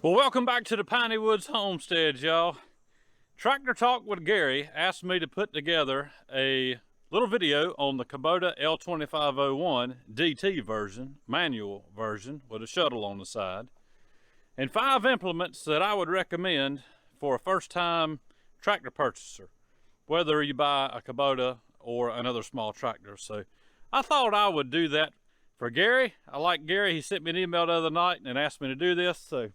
Well, welcome back to the Piney Woods Homestead, y'all. Tractor Talk with Gary asked me to put together a little video on the Kubota L2501 DT version, manual version with a shuttle on the side, and 5 implements that I would recommend for a first-time tractor purchaser, whether you buy a Kubota or another small tractor. So I thought I would do that for Gary. I like Gary. He sent me an email the other night and asked me to do this, so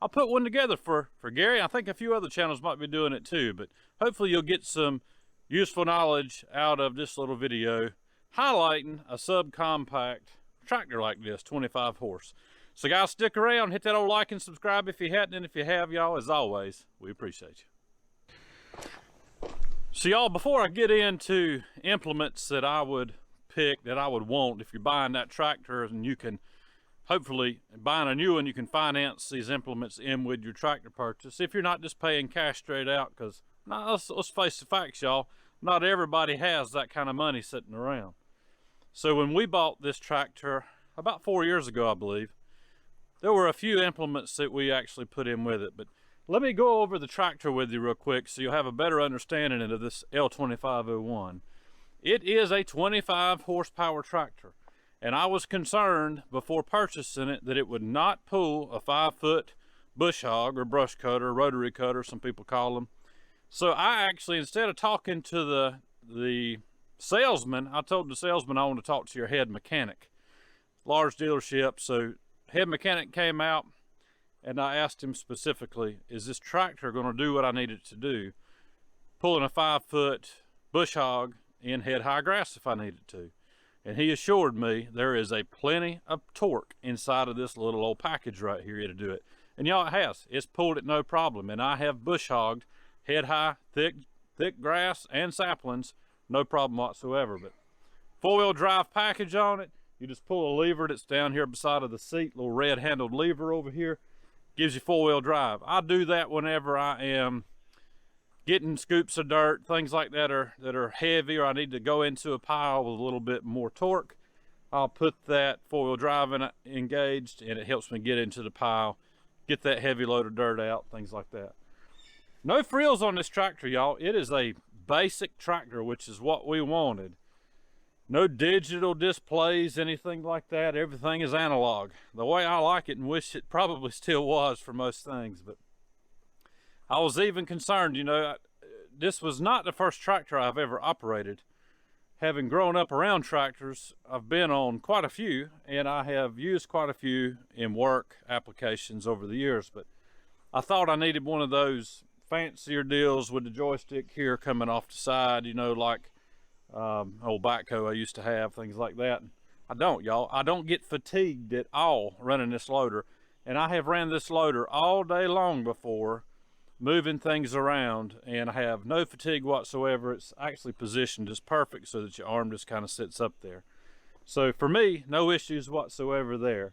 I'll put one together for Gary. I think a few other channels might be doing it too, but hopefully you'll get some useful knowledge out of this little video highlighting a subcompact tractor like this, 25 horse. So guys, stick around, hit that old like and subscribe if you hadn't, and if you have, y'all, as always, we appreciate you. So y'all, before I get into implements that I would pick, that I would want, if you're buying that tractor, and you can hopefully, buying a new one, you can finance these implements in with your tractor purchase if you're not just paying cash straight out, because let's face the facts, y'all, not everybody has that kind of money sitting around. So when we bought this tractor about 4 years ago, I believe, there were a few implements that we actually put in with it. But let me go over the tractor with you real quick so you'll have a better understanding of this L2501. It is a 25 horsepower tractor. And I was concerned before purchasing it that it would not pull a 5-foot bush hog or brush cutter, rotary cutter, some people call them. So I actually, instead of talking to the salesman, I told the salesman I want to talk to your head mechanic. Large dealership, so head mechanic came out and I asked him specifically, is this tractor going to do what I need it to do? Pulling a 5-foot bush hog in head high grass if I need it to. And he assured me there is a plenty of torque inside of this little old package right here to do it. And y'all, it has. It's pulled it no problem. And I have bush hogged head high, thick grass and saplings, no problem whatsoever. But 4-wheel drive package on it. You just pull a lever that's down here beside of the seat, little red handled lever over here, gives you 4-wheel drive. I do that whenever I am getting scoops of dirt, things like that are heavy, or I need to go into a pile with a little bit more torque. I'll put that 4-wheel drive engaged, and it helps me get into the pile, get that heavy load of dirt out, things like that. No frills on this tractor, y'all. It is a basic tractor, which is what we wanted. No digital displays, anything like that. Everything is analog. The way I like it, and wish it probably still was for most things. But I was even concerned, you know, this was not the first tractor I've ever operated. Having grown up around tractors, I've been on quite a few, and I have used quite a few in work applications over the years, but I thought I needed one of those fancier deals with the joystick here coming off the side, you know, like old backhoe I used to have, things like that. I don't, y'all. I don't get fatigued at all running this loader, and I have ran this loader all day long before, moving things around, and I have no fatigue whatsoever. It's actually positioned just perfect so that your arm just kind of sits up there. So for me, no issues whatsoever there.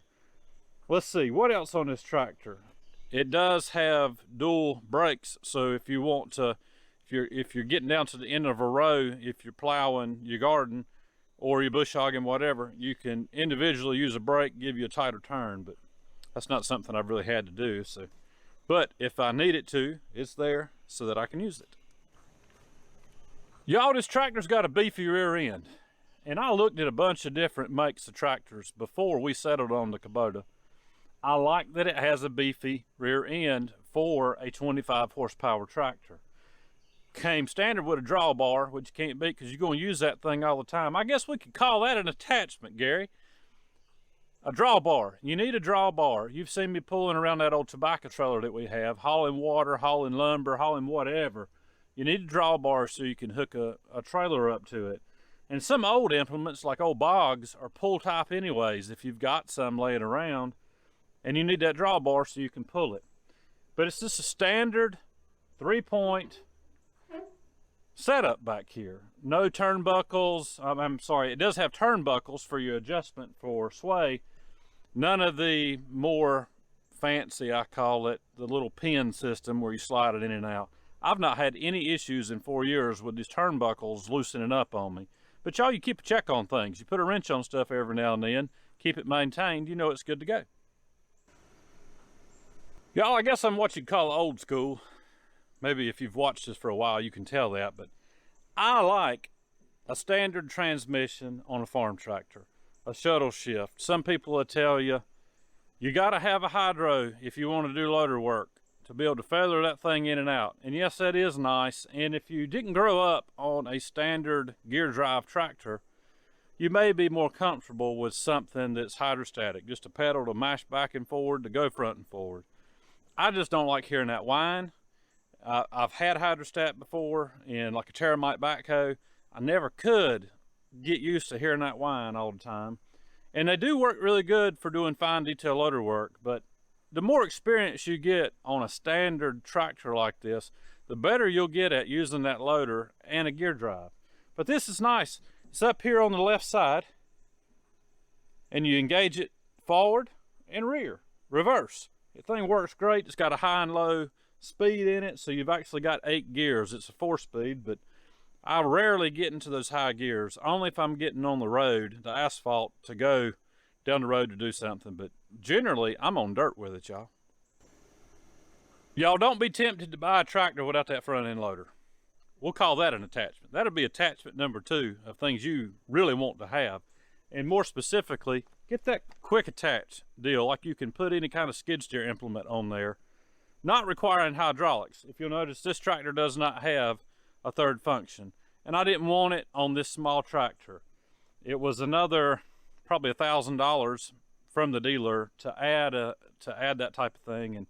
Let's see, what else on this tractor? It does have dual brakes, so if you want to, if you're getting down to the end of a row, if you're plowing your garden or you're bush hogging, whatever, you can individually use a brake, give you a tighter turn, but that's not something I've really had to do. But if I need it to, it's there so that I can use it. Y'all, this tractor's got a beefy rear end. And I looked at a bunch of different makes of tractors before we settled on the Kubota. I like that it has a beefy rear end for a 25 horsepower tractor. Came standard with a drawbar, which you can't beat because you're going to use that thing all the time. I guess we could call that an attachment, Gary. A drawbar. You need a drawbar. You've seen me pulling around that old tobacco trailer that we have, hauling water, hauling lumber, hauling whatever. You need a drawbar so you can hook a trailer up to it. And some old implements, like old bogs, are pull type anyways if you've got some laying around, and you need that drawbar so you can pull it. But it's just a standard 3-point setup back here. No turnbuckles. I'm sorry, it does have turnbuckles for your adjustment for sway. None of the more fancy, I call it, the little pin system where you slide it in and out. I've not had any issues in 4 years with these turnbuckles loosening up on me. But y'all, you keep a check on things. You put a wrench on stuff every now and then, keep it maintained, you know it's good to go. Y'all, I guess I'm what you'd call old school. Maybe if you've watched this for a while, you can tell that, but I like a standard transmission on a farm tractor, a shuttle shift. Some people will tell you, you gotta have a hydro if you want to do loader work to be able to feather that thing in and out. And yes, that is nice. And if you didn't grow up on a standard gear drive tractor, you may be more comfortable with something that's hydrostatic, just a pedal to mash back and forward, to go front and forward. I just don't like hearing that whine. I've had hydrostat before in like a Terramite backhoe. I never could get used to hearing that whine all the time. And they do work really good for doing fine detail loader work, but the more experience you get on a standard tractor like this, the better you'll get at using that loader and a gear drive. But this is nice. It's up here on the left side, and you engage it forward and rear, reverse. The thing works great. It's got a high and low speed in it, so you've actually got 8 gears. It's a 4-speed, but I rarely get into those high gears, only if I'm getting on the road, the asphalt, to go down the road to do something. But generally, I'm on dirt with it, y'all. Y'all, don't be tempted to buy a tractor without that front end loader. We'll call that an attachment. That'll be attachment number 2 of things you really want to have. And more specifically, get that quick attach deal, like you can put any kind of skid steer implement on there, not requiring hydraulics. If you'll notice, this tractor does not have a third function, and I didn't want it on this small tractor. It was another probably $1,000 from the dealer to add that type of thing. And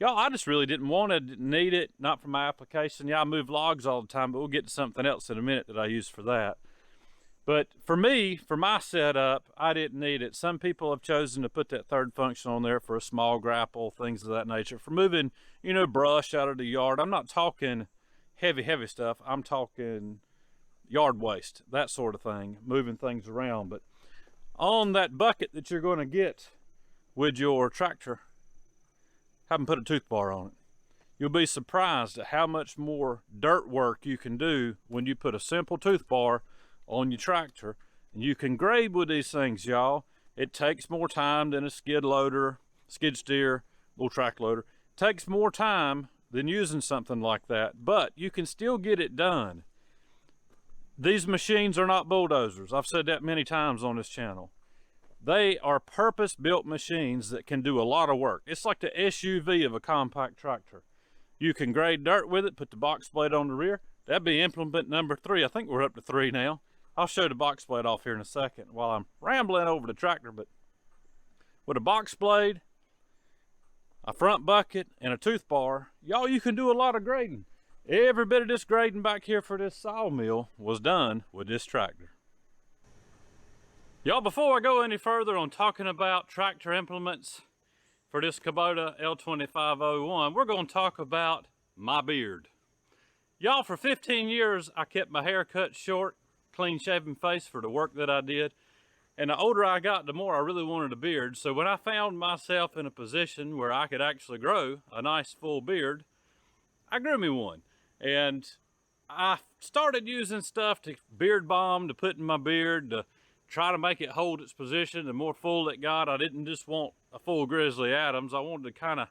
y'all, I just really didn't want it, didn't need it, not for my application. Yeah, I move logs all the time, but we'll get to something else in a minute that I use for that. But for me, for my setup, I didn't need it. Some people have chosen to put that third function on there for a small grapple, things of that nature, for moving, you know, brush out of the yard. I'm not talking heavy stuff. I'm talking yard waste, that sort of thing, moving things around. But on that bucket that you're going to get with your tractor, have them put a tooth bar on it. You'll be surprised at how much more dirt work you can do when you put a simple tooth bar on your tractor. And you can grade with these things, y'all. It takes more time than a skid loader, skid steer, little track loader. It takes more time than using something like that, but you can still get it done. These machines are not bulldozers. I've said that many times on this channel. They are purpose-built machines that can do a lot of work. It's like the SUV of a compact tractor. You can grade dirt with it, put the box blade on the rear. That'd be implement number 3. I think we're up to 3 now. I'll show the box blade off here in a second while I'm rambling over the tractor. But with a box blade, a front bucket, and a tooth bar, y'all, you can do a lot of grading. Every bit of this grading back here for this sawmill was done with this tractor. Y'all, before I go any further on talking about tractor implements for this Kubota L2501, we're going to talk about my beard. Y'all, for 15 years, I kept my hair cut short, clean shaven face for the work that I did. And the older I got, the more I really wanted a beard. So when I found myself in a position where I could actually grow a nice full beard, I grew me one. And I started using stuff to beard balm to put in my beard to try to make it hold its position. The more full it got, I didn't just want a full Grizzly Adams. I wanted to kind of,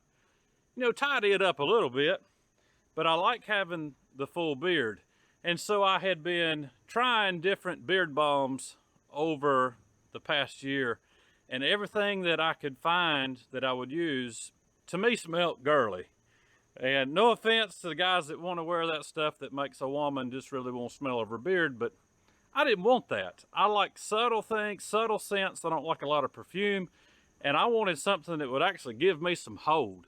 you know, tidy it up a little bit. But I like having the full beard. And so I had been trying different beard balms over the past year, and everything that I could find that I would use, to me, smelled girly. And no offense to the guys that want to wear that stuff that makes a woman just really want to smell of her beard, but I didn't want that. I like subtle things, subtle scents. I don't like a lot of perfume, and I wanted something that would actually give me some hold.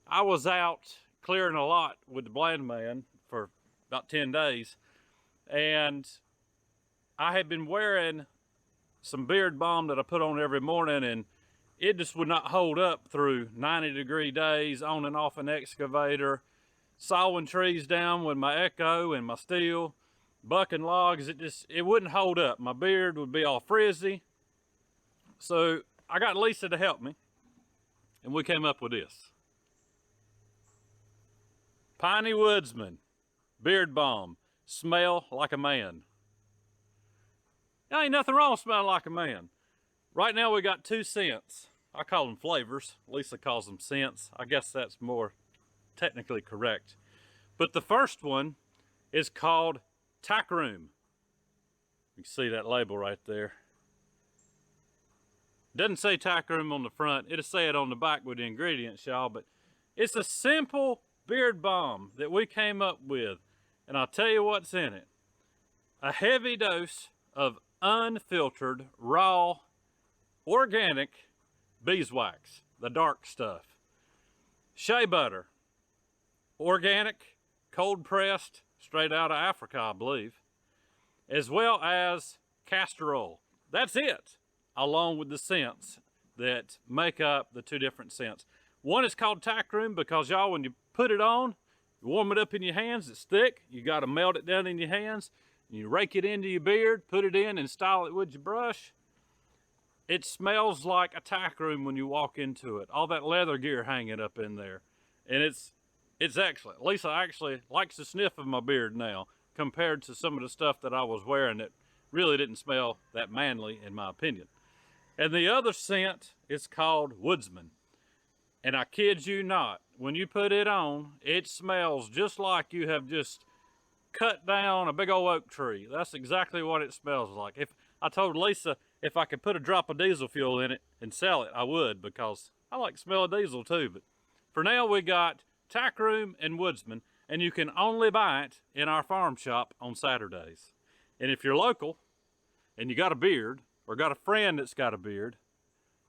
I was out clearing a lot with the Blend Man for about 10 days, and I had been wearing some beard balm that I put on every morning, and it just would not hold up through 90-degree days on and off an excavator, sawing trees down with my Echo and my steel, bucking logs. It wouldn't hold up. My beard would be all frizzy. So I got Lisa to help me, and we came up with this. Piney Woodsman beard balm, smell like a man. There ain't nothing wrong with smelling like a man. Right now we got 2 scents. I call them flavors. Lisa calls them scents. I guess that's more technically correct. But the first one is called Tack Room. You can see that label right there. Doesn't say Tack Room on the front. It'll say it on the back with the ingredients, y'all. But it's a simple beard balm that we came up with. And I'll tell you what's in it. A heavy dose of unfiltered, raw, organic beeswax, the dark stuff. Shea butter, organic, cold pressed, straight out of Africa, I believe. As well as castor oil. That's it, along with the scents that make up the two different scents. One is called Tack Room because, y'all, when you put it on, you warm it up in your hands, it's thick, you got to melt it down in your hands, and you rake it into your beard, put it in and style it with your brush. It smells like a tack room when you walk into it. All that leather gear hanging up in there. And it's excellent. Lisa actually likes the sniff of my beard now compared to some of the stuff that I was wearing that really didn't smell that manly, in my opinion. And the other scent is called Woodsman. And I kid you not, when you put it on, it smells just like you have just cut down a big old oak tree. That's exactly what it smells like. If I told Lisa if I could put a drop of diesel fuel in it and sell it, I would, because I like the smell of diesel too. But for now, we got Tack Room and Woodsman, and you can only buy it in our farm shop on Saturdays. And if you're local and you got a beard or got a friend that's got a beard,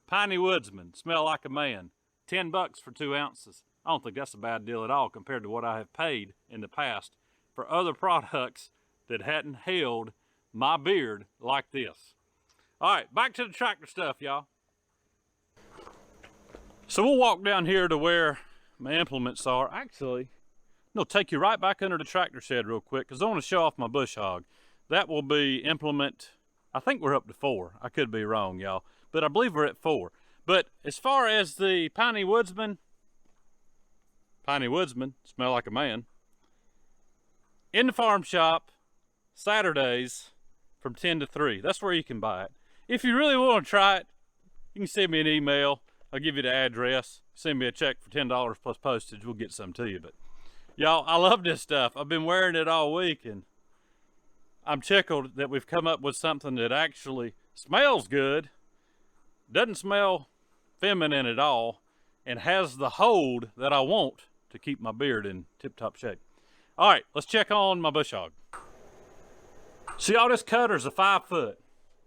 Piney Woodsman, smell like a man, $10 for 2 ounces. I don't think that's a bad deal at all compared to what I have paid in the past for other products that hadn't held my beard like this. All right, back to the tractor stuff, y'all. So we'll walk down here to where my implements are. Actually, no, take you right back under the tractor shed real quick because I want to show off my bush hog. That will be implement, I think we're up to 4. I could be wrong, y'all, but I believe we're at 4. But as far as the Piney Woodsman, smell like a man, in the farm shop, Saturdays from 10 to 3. That's where you can buy it. If you really want to try it, you can send me an email. I'll give you the address. Send me a check for $10 plus postage. We'll get some to you. But y'all, I love this stuff. I've been wearing it all week, and I'm tickled that we've come up with something that actually smells good, doesn't smell feminine at all, and has the hold that I want to keep my beard in tip-top shape. All right, let's check on my bush hog. See, all this cutter's a 5 foot,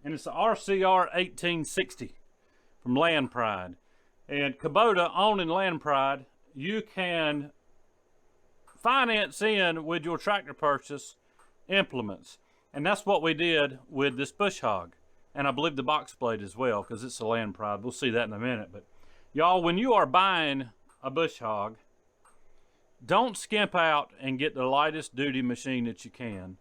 and it's the RCR 1860 from Land Pride. And Kubota owning Land Pride, you can finance in with your tractor purchase implements. And that's what we did with this bush hog. And I believe the box blade as well, because it's a Land Pride. We'll see that in a minute. But y'all, when you are buying a bush hog, don't skimp out and get the lightest duty machine that you can.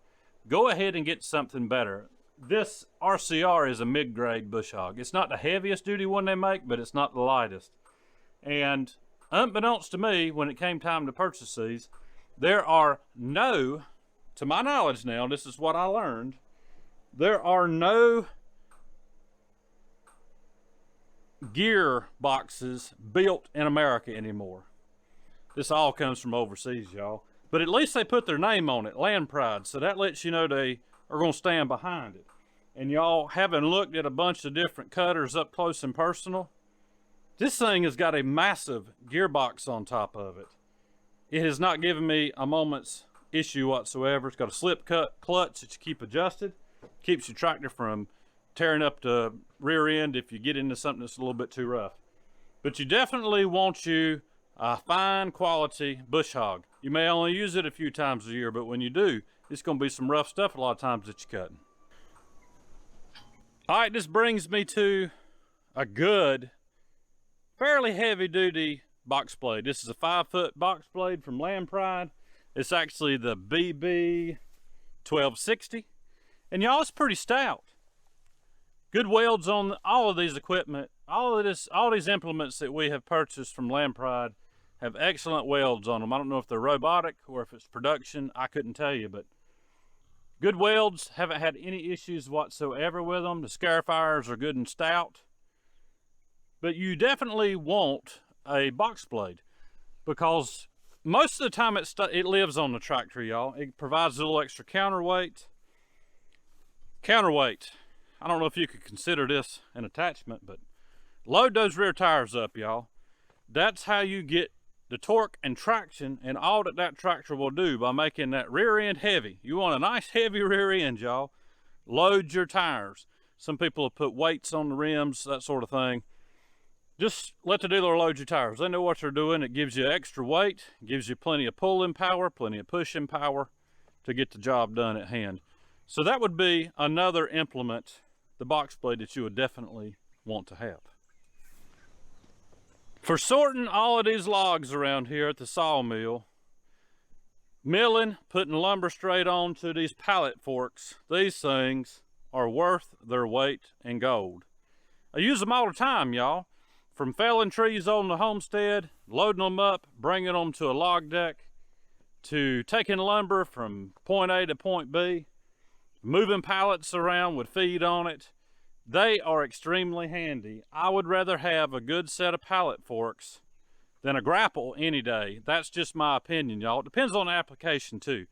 Go ahead and get something better. This RCR is a mid-grade bush hog. It's not the heaviest duty one they make, but it's not the lightest. And unbeknownst to me, when it came time to purchase these, there are no, to my knowledge now, this is what I learned, there are no gear boxes built in America anymore. This all comes from overseas, y'all. But at least they put their name on it, Land Pride, so that lets you know they are going to stand behind it. And y'all, having looked at a bunch of different cutters up close and personal, this thing has got a massive gearbox on top of it. It has not given me a moment's issue whatsoever. It's got a slip cut clutch that you keep adjusted. Keeps your tractor from tearing up the rear end if you get into something that's a little bit too rough. But you definitely want you a fine quality bush hog. You may only use it a few times a year, but when you do, it's going to be some rough stuff a lot of times that you're cutting. All right, this brings me to a good, fairly heavy duty box blade. This is a 5 foot box blade from Land Pride. It's actually the BB 1260. And y'all, it's pretty stout. Good welds on all of these equipment. All these implements that we have purchased from Land Pride have excellent welds on them. I don't know if they're robotic or if it's production. I couldn't tell you, but good welds. Haven't had any issues whatsoever with them. The scarifiers are good and stout. but you definitely want a box blade because most of the time it lives on the tractor, y'all. It provides a little extra counterweight. I don't know if you could consider this an attachment, but load those rear tires up, y'all. That's how you get the torque and traction and all that tractor will do by making that rear end heavy. You want a nice heavy rear end, y'all. Load your tires. Some people have put weights on the rims, that sort of thing. Just let the dealer load your tires. They know what they're doing. It gives you extra weight, gives you plenty of pulling power, plenty of pushing power to get the job done at hand. So that would be another implement, the box blade, that you would definitely want to have. For sorting all of these logs around here at the sawmill, milling, putting lumber straight onto these pallet forks, these things are worth their weight in gold. I use them all the time, y'all. From felling trees on the homestead, loading them up, bringing them to a log deck, to taking lumber from point A to point B, moving pallets around with feed on it. They are extremely handy. I would rather have a good set of pallet forks than a grapple any day. That's just my opinion, y'all. It depends on the application too.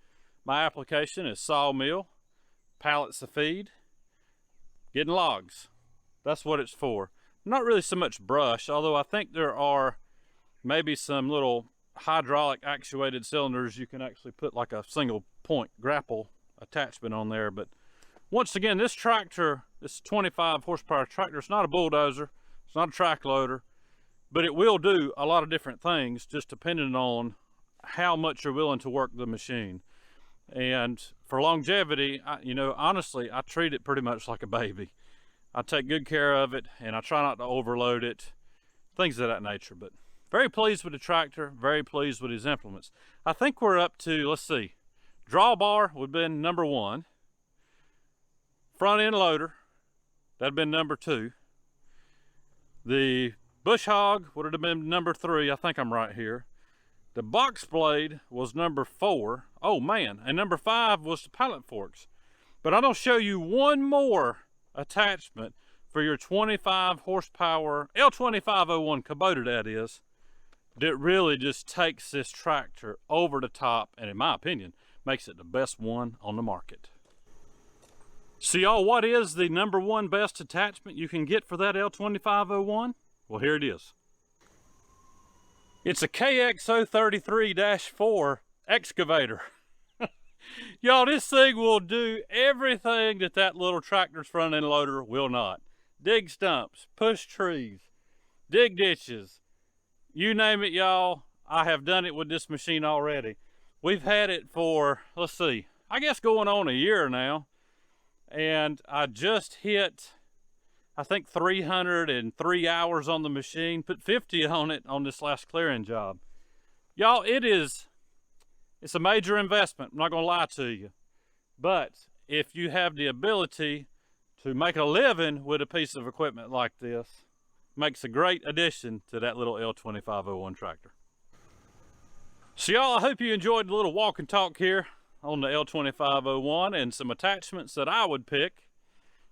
My application is sawmill, pallets of feed, getting logs. That's what it's for. Not really so much brush, although I think there are maybe some little hydraulic actuated cylinders you can actually put like a single point grapple attachment on there. But once again, this tractor, this 25 horsepower tractor, it's not a bulldozer, it's not a track loader, but it will do a lot of different things just depending on how much you're willing to work the machine. And for longevity, honestly, I treat it pretty much like a baby. I take good care of it and I try not to overload it, things of that nature. But very pleased with the tractor, very pleased with his implements. I think we're up to, let's see, drawbar would have been number 1. Front end loader, that'd been number 2. The bush hog would have been number 3. I think I'm right here. The box blade was number 4. Oh man, and number 5 was the pallet forks. But I'm gonna show you one more attachment for your 25 horsepower L2501 Kubota, that is, that really just takes this tractor over the top and, in my opinion, makes it the best one on the market. So y'all, what is the number 1 best attachment you can get for that L2501? Well, here it is. It's a KX033-4 excavator. Y'all, this thing will do everything that little tractor's front end loader will not. Dig stumps, push trees, dig ditches, you name it, y'all. I have done it with this machine already. We've had it for, let's see, I guess going on a year now. And I just hit, I think, 303 hours on the machine, put 50 on it on this last clearing job. Y'all, it's a major investment, I'm not gonna lie to you. But if you have the ability to make a living with a piece of equipment like this, makes a great addition to that little L2501 tractor. So y'all, I hope you enjoyed the little walk and talk here on the L2501 and some attachments that I would pick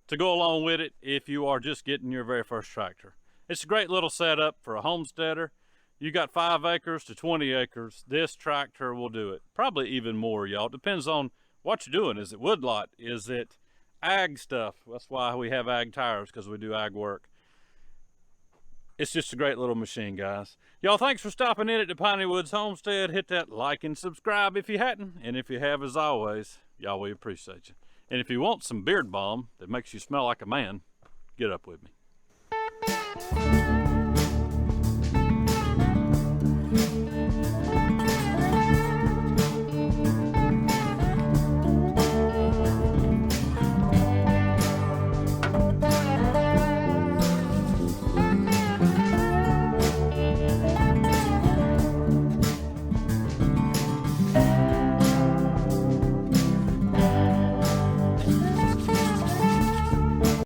to go along with it if you are just getting your very first tractor. It's a great little setup for a homesteader. You got 5 acres to 20 acres, this tractor will do it. Probably even more, y'all. Depends on what you're doing. Is it woodlot? Is it ag stuff? That's why we have ag tires, because we do ag work. It's just a great little machine, guys. Y'all, thanks for stopping in at the Piney Woods Homestead. Hit that like and subscribe if you hadn't. And if you have, as always, y'all, we appreciate you. And if you want some beard balm that makes you smell like a man, get up with me.